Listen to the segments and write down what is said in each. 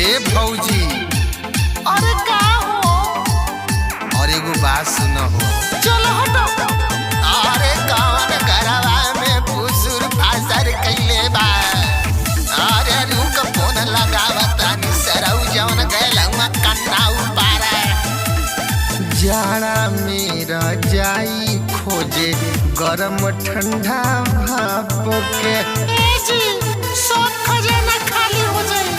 ए भौजी, अरे का हो? और एगो बात सुन हो। चलो हटो। अरे कौन घरवा में फुसुर फासर कइले बा? अरे रुक फोन लगावता नि सरौ जवन गैलवा कन्ना उपारा। जाड़ा मेरा जाई खोजे गरम ठंडा भाप के। ए जी सब खजाना खाली हो जाए।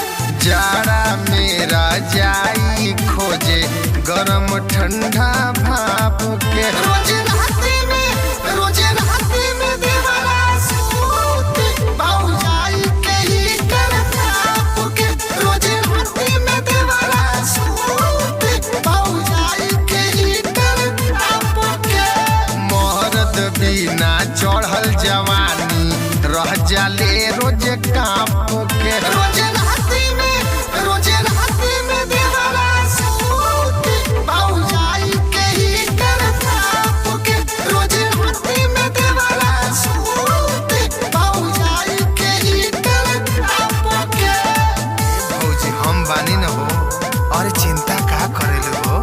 जाड़ा मेरा जाई खोजे गरम ठंडा भाप के। रोज राती में देवरा सूत भौजाई के ही करता पुके। रोज राती में देवरा सूत भौजाई के ही करता पुके। मर्द बिना चढ़ल जवानी रह जाले रोज कांप के। रोज राती में देवरा सूत भौजाई के ही करता पुके। रोज राती में देवरा सूत भौजाई के ही करता पुके। भौजी हम बानी न हो, और चिंता का करेल हो।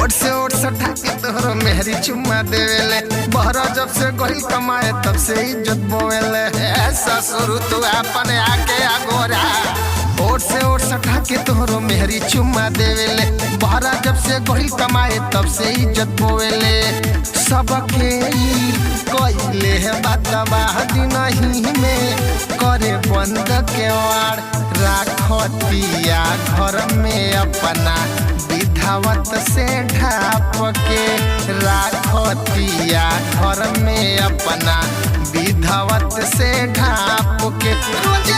ओट से ओट सटा के तोहरो मेहरी चुम्मा देवेले। बहरा जब से गइल कमाए तब से इज्जत बोवेले। ए ससुर तू अपन आके आगोरा। ओट से ओट सटा के तोहरो मेहरी चुम्मा देवेले। बहरा जब से गइल कमाए तब से इज्जत बोवेले। सबके ई कइले है बातवा दिनही में करे बंद केवाड़। राखतिया घर में अपना विधावत से ढाप के। राखतिया घर में अपना विधावत से ढाप के। रोज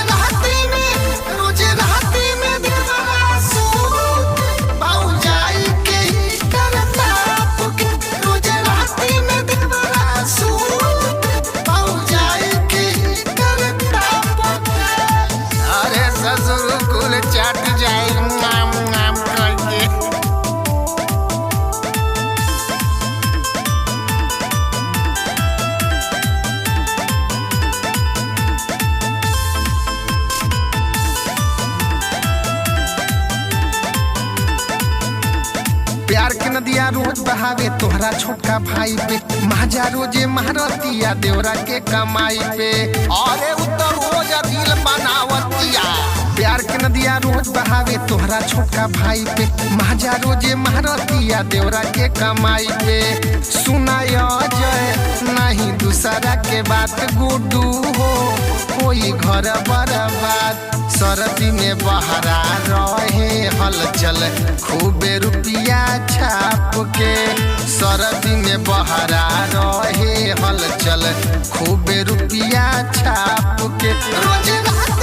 राती में देवरा सूत भौजाई के ही करता पुके। रोज राती में देवरा सूत भौजाई के ही करता पुके। अरे ससुर कुल चट जाए नाम नाम करके। प्यार के नदिया रोज बहावे तोहरा छोटका भाई पे। महाजा रोजे महारतिया देवरा के कमाई पे। अरे उतर रोज दिल बनावतिया। प्यार के नदिया रोज बहावे तोहरा छोटका भाई पे। महाजा रोजे महारतिया देवरा के कमाई पे। सुनाय जय नहीं दूसरा के बात गुड्डू हो कोई घर बर्बाद। सरदी में बहरा रहे हलचल खूबे रुपिया छाप के। सरदी में बहरा रहे हलचल खूबे रुपिया छाप के। रोज राती